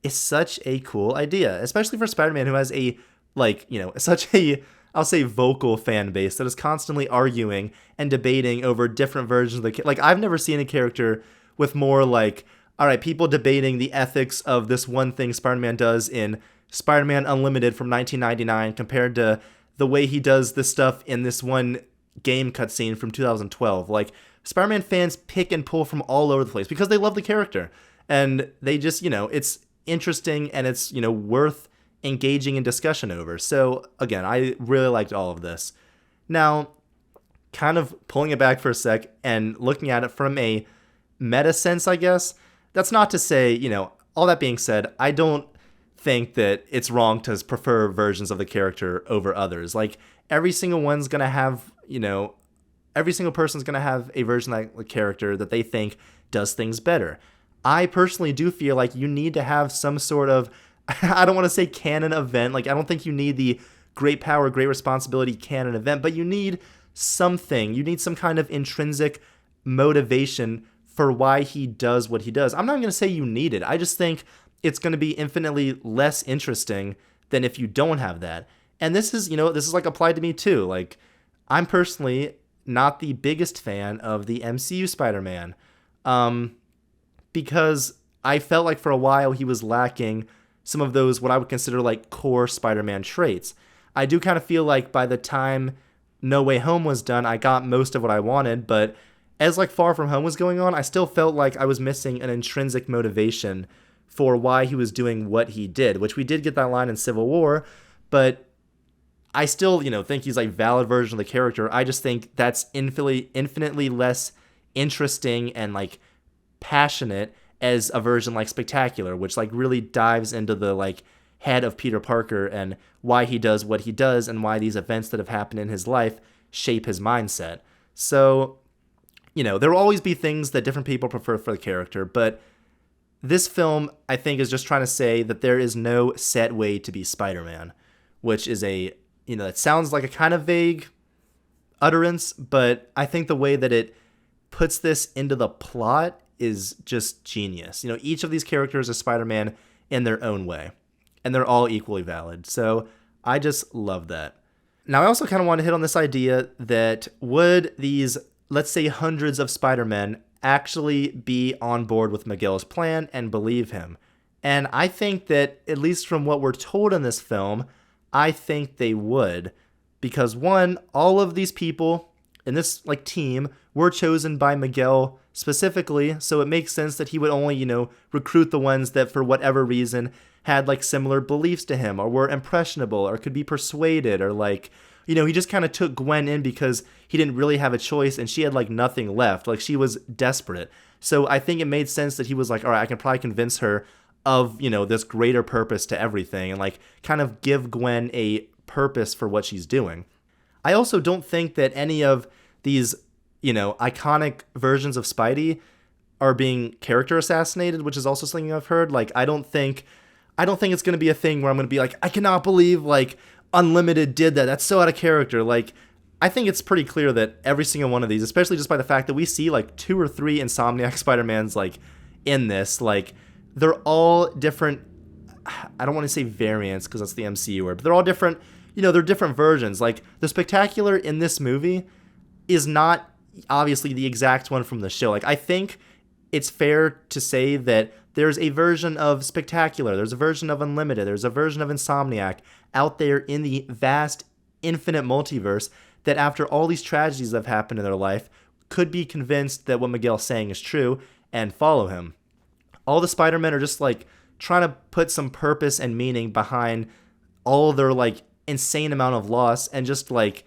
is such a cool idea, especially for Spider-Man, who has a like, such a, I'll say, vocal fan base that is constantly arguing and debating over different versions of the like, I've never seen a character with more like, all right, people debating the ethics of this one thing Spider-Man does in Spider-Man Unlimited from 1999 compared to the way he does this stuff in this one game cutscene from 2012. Like, Spider-Man fans pick and pull from all over the place because they love the character, and they just, it's interesting and it's, worth engaging in discussion over. So again, I really liked all of this. Now, kind of pulling it back for a sec and looking at it from a meta sense, I guess, that's not to say, all that being said, I don't think that it's wrong to prefer versions of the character over others. Like, every single one's going to have, every single person's going to have a version of the character that they think does things better. I personally do feel like you need to have some sort of, I don't want to say canon event. Like, I don't think you need the great power, great responsibility canon event, but you need something. You need some kind of intrinsic motivation for why he does what he does. I'm not going to say you need it. I just think it's going to be infinitely less interesting than if you don't have that. And this is, this is like applied to me too. Like, I'm personally not the biggest fan of the MCU Spider-Man, because I felt like for a while he was lacking some of those, what I would consider like core Spider-Man traits. I do kind of feel like by the time No Way Home was done, I got most of what I wanted, but as like Far From Home was going on, I still felt like I was missing an intrinsic motivation for why he was doing what he did, which we did get that line in Civil War, but I still, think he's like valid version of the character. I just think that's infinitely less interesting and like passionate as a version like Spectacular, which like really dives into the like head of Peter Parker and why he does what he does and why these events that have happened in his life shape his mindset. So, there will always be things that different people prefer for the character, but this film, I think, is just trying to say that there is no set way to be Spider-Man, which is a, it sounds like a kind of vague utterance, but I think the way that it puts this into the plot is just genius. Each of these characters is Spider-Man in their own way, and they're all equally valid. So I just love that. Now, I also kind of want to hit on this idea that would these, let's say, hundreds of Spider-Men actually be on board with Miguel's plan and believe him? And I think that, at least from what we're told in this film, I think they would. Because one, all of these people in this like team were chosen by Miguel specifically, so it makes sense that he would only, recruit the ones that for whatever reason had like similar beliefs to him or were impressionable or could be persuaded, or like, he just kind of took Gwen in because he didn't really have a choice and she had like nothing left. Like, she was desperate. So I think it made sense that he was like, all right, I can probably convince her of, this greater purpose to everything and like kind of give Gwen a purpose for what she's doing. I also don't think that any of these, iconic versions of Spidey are being character assassinated, which is also something I've heard. Like, I don't think it's going to be a thing where I'm going to be like, I cannot believe like Unlimited did that. That's so out of character. Like, I think it's pretty clear that every single one of these, especially just by the fact that we see like 2 or 3 Insomniac Spider-Mans like in this, like they're all different. I don't want to say variants because that's the MCU word, but they're all different. They're different versions. Like, the Spectacular in this movie is not obviously the exact one from the show. Like, I think it's fair to say that There's a version of Spectacular, there's a version of Unlimited, there's a version of Insomniac out there in the vast, infinite multiverse that after all these tragedies that have happened in their life could be convinced that what Miguel's saying is true and follow him. All the Spider-Men are just like trying to put some purpose and meaning behind all of their like insane amount of loss and just like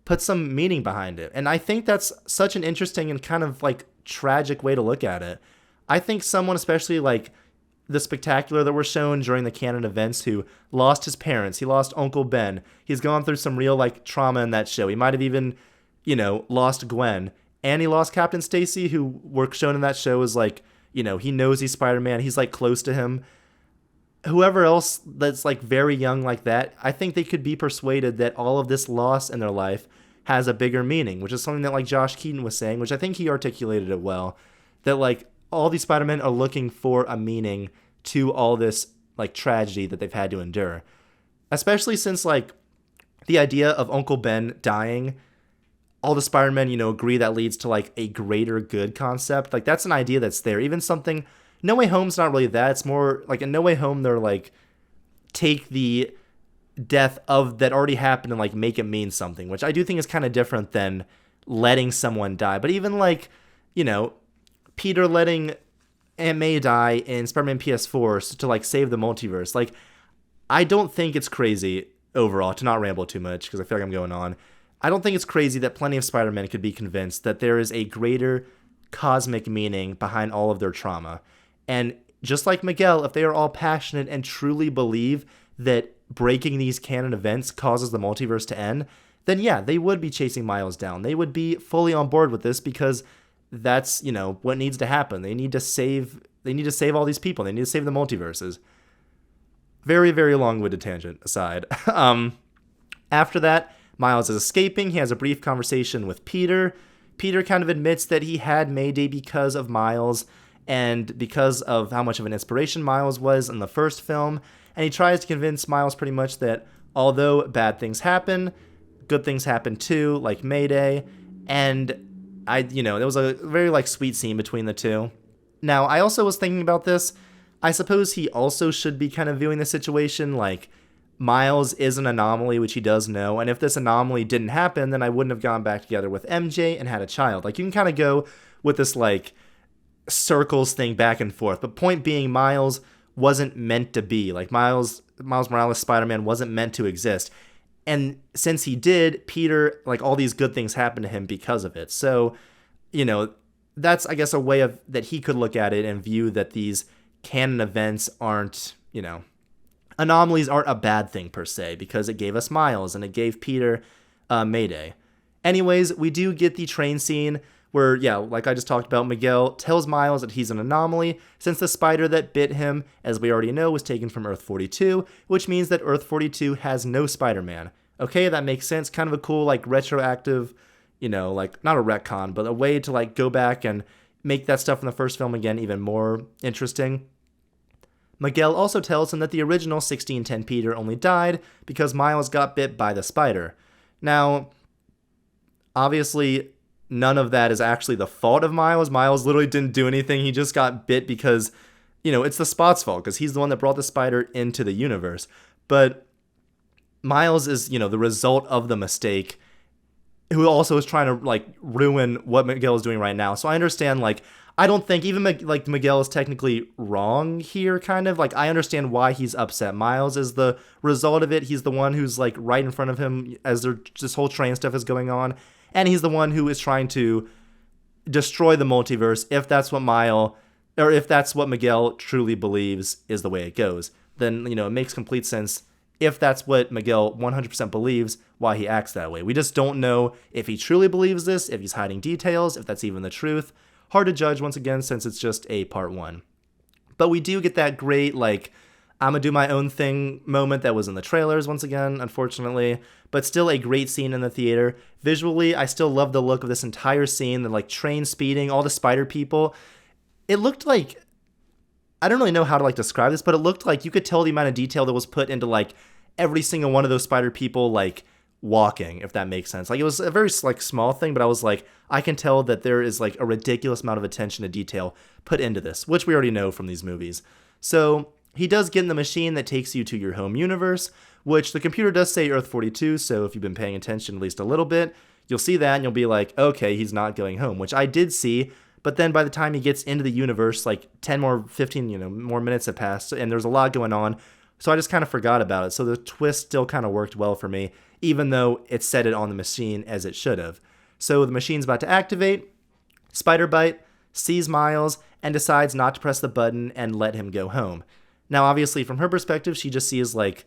put some meaning behind it. And I think that's such an interesting and kind of like tragic way to look at it. I think someone, especially like the Spectacular that were shown during the Canon events, who lost his parents, he lost Uncle Ben, he's gone through some real like trauma in that show. He might have even, lost Gwen, and he lost Captain Stacy, who were shown in that show as like, he knows he's Spider-Man, he's like close to him. Whoever else that's like very young like that, I think they could be persuaded that all of this loss in their life has a bigger meaning, which is something that like Josh Keaton was saying, which I think he articulated it well, that like all these Spider-Men are looking for a meaning to all this like tragedy that they've had to endure. Especially since like the idea of Uncle Ben dying, all the Spider-Men, agree that leads to like a greater good concept. Like that's an idea that's there. Even something, No Way Home's not really that. It's more like in No Way Home, they're like take the death of that already happened and like make it mean something, which I do think is kind of different than letting someone die. But even like, Peter letting Aunt May die in Spider-Man PS4 to like save the multiverse. Like, I don't think it's crazy overall, to not ramble too much because I feel like I'm going on. I don't think it's crazy that plenty of Spider-Men could be convinced that there is a greater cosmic meaning behind all of their trauma. And just like Miguel, if they are all passionate and truly believe that breaking these canon events causes the multiverse to end, then yeah, they would be chasing Miles down. They would be fully on board with this because that's, what needs to happen. They need to save all these people. They need to save the multiverses. Very, very long-winded tangent aside. After that, Miles is escaping. He has a brief conversation with Peter. Peter kind of admits that he had Mayday because of Miles and because of how much of an inspiration Miles was in the first film. And he tries to convince Miles pretty much that although bad things happen, good things happen too, like Mayday. And there was a very like sweet scene between the two. Now, I also was thinking about this. I suppose he also should be kind of viewing the situation like Miles is an anomaly, which he does know. And if this anomaly didn't happen, then I wouldn't have gone back together with MJ and had a child. Like, you can kind of go with this like circles thing back and forth. But point being, Miles wasn't meant to be. Like, Miles Morales Spider-Man wasn't meant to exist. And since he did, Peter, like, all these good things happened to him because of it. So, that's, I guess, a way of that he could look at it and view that these canon events aren't, anomalies aren't a bad thing per se, because it gave us Miles and it gave Peter Mayday. Anyways, we do get the train scene where, yeah, like I just talked about, Miguel tells Miles that he's an anomaly since the spider that bit him, as we already know, was taken from Earth 42, which means that Earth 42 has no Spider-Man. Okay, that makes sense. Kind of a cool, like, retroactive, like, not a retcon, but a way to, like, go back and make that stuff from the first film again even more interesting. Miguel also tells him that the original 1610 Peter only died because Miles got bit by the spider. Now, obviously, none of that is actually the fault of Miles. Miles literally didn't do anything. He just got bit because, it's the Spot's fault because he's the one that brought the spider into the universe. But Miles is, the result of the mistake, who also is trying to, like, ruin what Miguel is doing right now. So I understand, like, I don't think even, like, Miguel is technically wrong here, kind of. Like, I understand why he's upset. Miles is the result of it. He's the one who's, like, right in front of him as this whole train stuff is going on. And he's the one who is trying to destroy the multiverse if that's what Miguel truly believes is the way it goes. Then, it makes complete sense if that's what Miguel 100% believes, why he acts that way. We just don't know if he truly believes this, if he's hiding details, if that's even the truth. Hard to judge, once again, since it's just a part one. But we do get that great, like, I'm gonna do my own thing moment that was in the trailers, once again, unfortunately. But still a great scene in the theater. Visually, I still love the look of this entire scene, the, like, train speeding, all the spider people. It looked like, I don't really know how to, like, describe this, but it looked like you could tell the amount of detail that was put into, like, every single one of those spider people, like, walking, if that makes sense. Like, it was a very like small thing, but I was like, I can tell that there is like a ridiculous amount of attention to detail put into this, which we already know from these movies. So he does get in the machine that takes you to your home universe, which the computer does say Earth 42, so if you've been paying attention at least a little bit, you'll see that and you'll be like, okay, he's not going home, which I did see. But then by the time he gets into the universe, like 15 more minutes have passed, and there's a lot going on. So I just kind of forgot about it. So the twist still kind of worked well for me, even though it set it on the machine as it should have. So the machine's about to activate. Spider-Bite sees Miles and decides not to press the button and let him go home. Now, obviously, from her perspective, she just sees like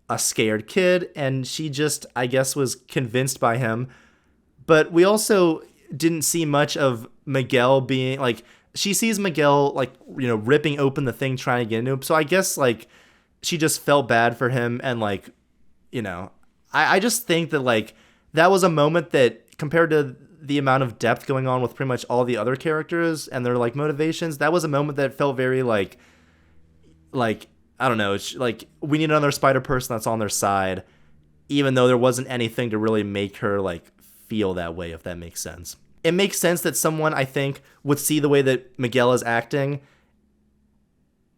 a scared kid, and she just, I guess, was convinced by him. But we also didn't see much of Miguel being like, she sees Miguel like, ripping open the thing trying to get into him. So I guess like she just felt bad for him, and like, I just think that like that was a moment that, compared to the amount of depth going on with pretty much all the other characters and their like motivations, that was a moment that felt very like I don't know, it's like we need another spider person that's on their side, even though there wasn't anything to really make her like feel that way, if that makes sense. It makes sense that someone, I think, would see the way that Miguel is acting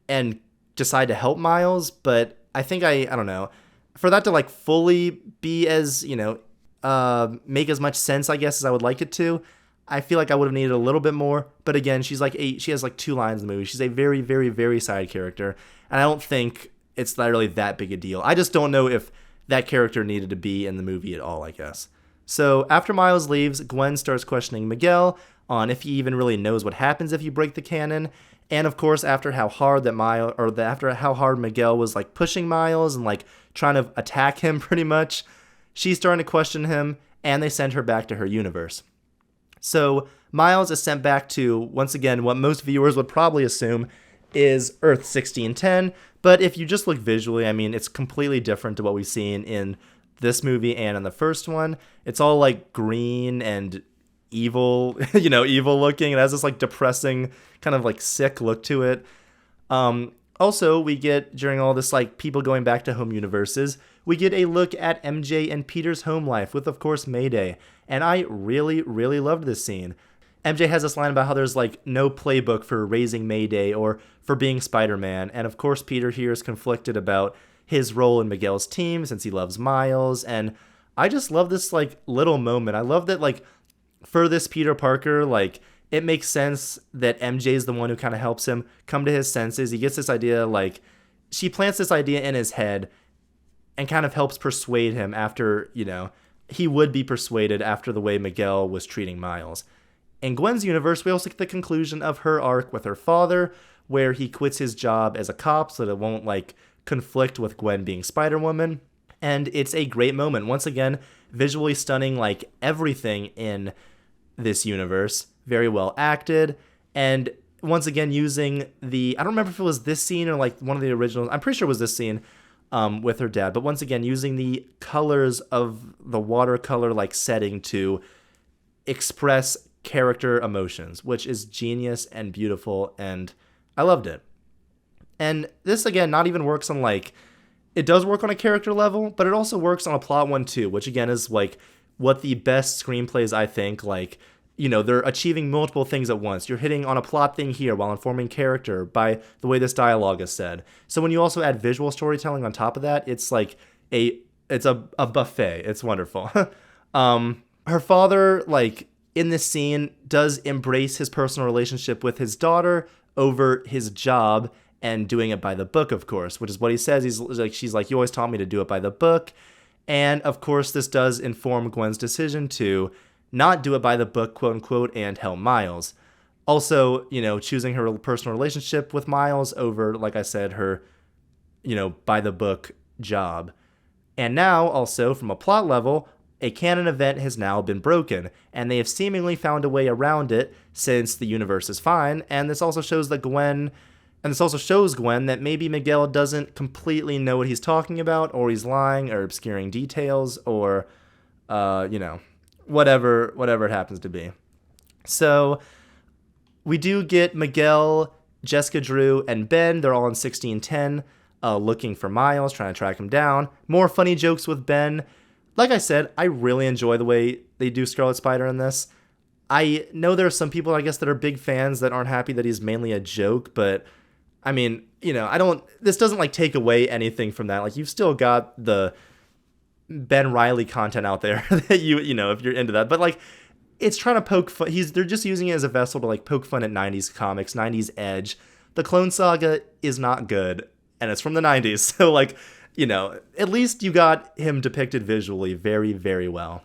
and decide to help Miles, but I think I don't know, for that to like fully be as, make as much sense, I guess, as I would like it to, I feel like I would have needed a little bit more. But again, she has like 2 lines in the movie. She's a very, very, very side character, and I don't think it's not really that big a deal. I just don't know if that character needed to be in the movie at all, I guess. So after Miles leaves, Gwen starts questioning Miguel on if he even really knows what happens if you break the canon. And of course, after how hard Miguel was like pushing Miles and like trying to attack him pretty much, she's starting to question him, and they send her back to her universe. So Miles is sent back to, once again, what most viewers would probably assume is Earth 1610. But if you just look visually, I mean, it's completely different to what we've seen in this movie and in the first one. It's all like green and evil, evil looking. It has this like depressing, kind of like sick look to it. Also, we get, during all this like people going back to home universes, we get a look at MJ and Peter's home life with, of course, Mayday. And I really, really loved this scene. MJ has this line about how there's like no playbook for raising Mayday or for being Spider-Man. And of course, Peter here is conflicted about his role in Miguel's team since he loves Miles. And I just love this like little moment. I love that like for this Peter Parker, like it makes sense that MJ is the one who kind of helps him come to his senses. He gets this idea, like she plants this idea in his head and kind of helps persuade him after, he would be persuaded after the way Miguel was treating Miles. In Gwen's universe, we also get the conclusion of her arc with her father, where he quits his job as a cop so that it won't like conflict with Gwen being Spider-Woman. And it's a great moment. Once again, visually stunning, like everything in this universe. Very well acted. And once again, using I don't remember if it was this scene or like one of the originals. I'm pretty sure it was this scene with her dad. But once again, using the colors of the watercolor like setting to express character emotions, which is genius and beautiful. And I loved it. And this, again, not even works on like, it does work on a character level, but it also works on a plot one too, which again is like what the best screenplays, I think, like, they're achieving multiple things at once. You're hitting on a plot thing here while informing character by the way this dialogue is said. So when you also add visual storytelling on top of that, it's like it's a buffet. It's wonderful. Her father, like in this scene, does embrace his personal relationship with his daughter over his job, and doing it by the book, of course, which is what he says. She's like, you always taught me to do it by the book. And of course, this does inform Gwen's decision to not do it by the book, quote unquote, and help Miles. Also, choosing her personal relationship with Miles over, like I said, her, by the book job. And now, also, from a plot level, a canon event has now been broken, and they have seemingly found a way around it since the universe is fine. And this also shows Gwen that maybe Miguel doesn't completely know what he's talking about, or he's lying, or obscuring details, or, whatever it happens to be. So we do get Miguel, Jessica Drew, and Ben. They're all in 1610, looking for Miles, trying to track him down. More funny jokes with Ben. Like I said, I really enjoy the way they do Scarlet Spider in this. I know there are some people, I guess, that are big fans that aren't happy that he's mainly a joke, but I mean, this doesn't like take away anything from that. Like, you've still got the Ben Riley content out there that if you're into that, but like, it's trying to poke fun. They're just using it as a vessel to like poke fun at 90s comics, 90s edge. The Clone Saga is not good, and it's from the 90s. So like, at least you got him depicted visually very, very well,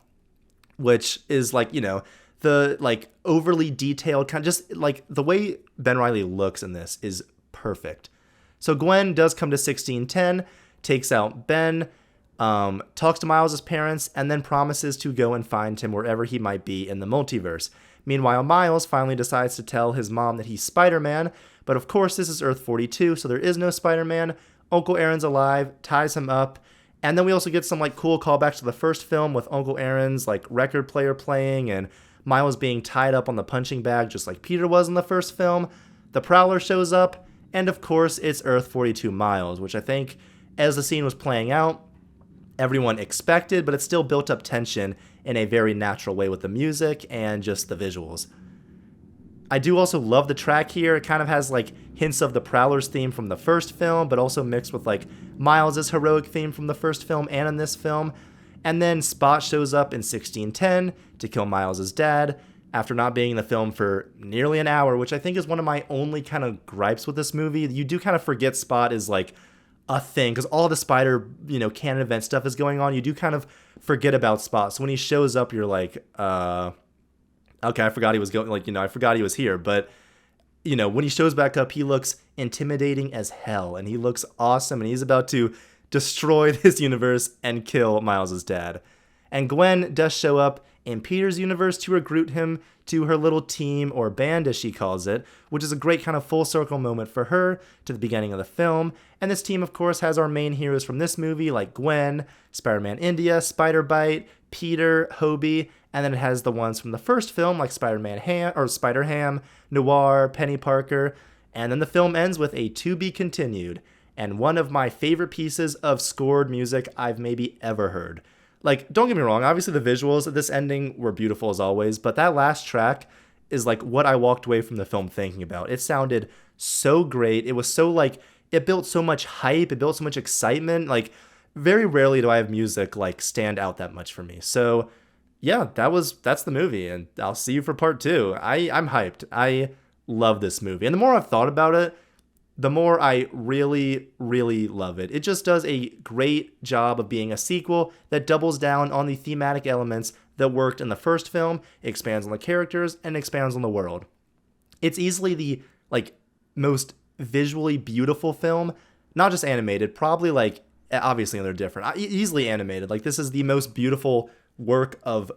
which is like, the like overly detailed kind of just like the way Ben Riley looks in this is perfect. So Gwen does come to 1610, takes out Ben, talks to Miles' parents, and then promises to go and find him wherever he might be in the multiverse. Meanwhile, Miles finally decides to tell his mom that he's Spider-Man, but of course this is Earth 42, so there is no Spider-Man. Uncle Aaron's alive, ties him up, and then we also get some like cool callbacks to the first film with Uncle Aaron's like record player playing and Miles being tied up on the punching bag just like Peter was in the first film. The Prowler shows up, and of course it's Earth 42 Miles, which I think as the scene was playing out, everyone expected, but it still built up tension in a very natural way with the music and just the visuals. I do also love the track here. It kind of has like hints of the Prowler's theme from the first film, but also mixed with like Miles' heroic theme from the first film and in this film. And then Spot shows up in 1610 to kill Miles' dad after not being in the film for nearly an hour, which I think is one of my only kind of gripes with this movie. You do kind of forget Spot is like a thing because all the Spider, canon event stuff is going on. You do kind of forget about Spot. So when he shows up, you're like, okay, I forgot he was going, I forgot he was here. But, when he shows back up, he looks intimidating as hell, and he looks awesome, and he's about to destroy this universe and kill Miles' dad. And Gwen does show up in Peter's universe to recruit him to her little team, or band as she calls it, which is a great kind of full circle moment for her to the beginning of the film. And this team, of course, has our main heroes from this movie, like Gwen, Spider-Man India, Spider-Bite, Peter, Hobie, and then it has the ones from the first film, like Spider-Man Ham, or Spider-Ham, Noir, Penny Parker, and then the film ends with a to be continued, and one of my favorite pieces of scored music I've maybe ever heard. Like, don't get me wrong, obviously the visuals of this ending were beautiful as always, but that last track is like what I walked away from the film thinking about. It sounded so great. It was so like, it built so much hype, it built so much excitement. Like, very rarely do I have music like stand out that much for me. So yeah, that's the movie, and I'll see you for part 2. I'm hyped. I love this movie. And the more I've thought about it, the more I really, really love it. It just does a great job of being a sequel that doubles down on the thematic elements that worked in the first film, expands on the characters, and expands on the world. It's easily the like most visually beautiful film, not just animated, probably like, obviously they're different, easily animated. Like, this is the most beautiful work of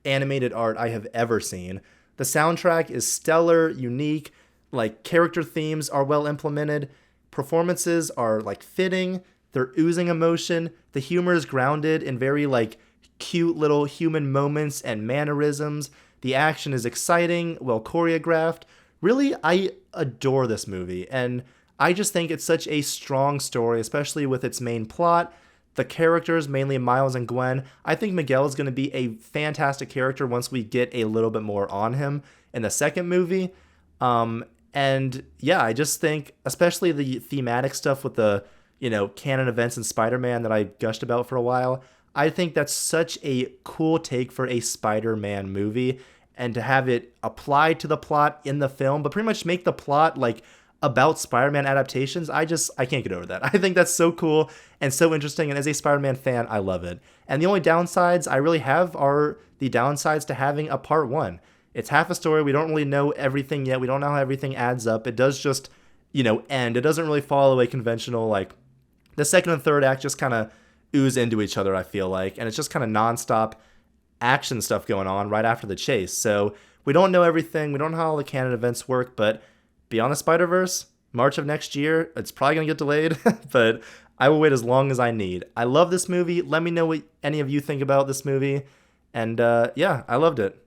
animated art I have ever seen. The soundtrack is stellar, unique, like character themes are well implemented, performances are like fitting, they're oozing emotion, the humor is grounded in very like cute little human moments and mannerisms, the action is exciting, well choreographed. Really, I adore this movie, and I just think it's such a strong story, especially with its main plot. The characters, mainly Miles and Gwen, I think Miguel is going to be a fantastic character once we get a little bit more on him in the second movie. And yeah, I just think, especially the thematic stuff with the, canon events in Spider-Man that I gushed about for a while, I think that's such a cool take for a Spider-Man movie, and to have it applied to the plot in the film, but pretty much make the plot like about Spider-Man adaptations, I can't get over that. I think that's so cool and so interesting, and as a Spider-Man fan, I love it. And the only downsides I really have are the downsides to having a part 1. It's half a story, we don't really know everything yet, we don't know how everything adds up, it does just, end. It doesn't really follow a conventional, like, the second and third act just kind of ooze into each other, I feel like, and it's just kind of nonstop action stuff going on right after the chase. So we don't know everything, we don't know how all the canon events work, but Beyond the Spider-Verse, March of next year, it's probably going to get delayed, but I will wait as long as I need. I love this movie. Let me know what any of you think about this movie. And yeah, I loved it.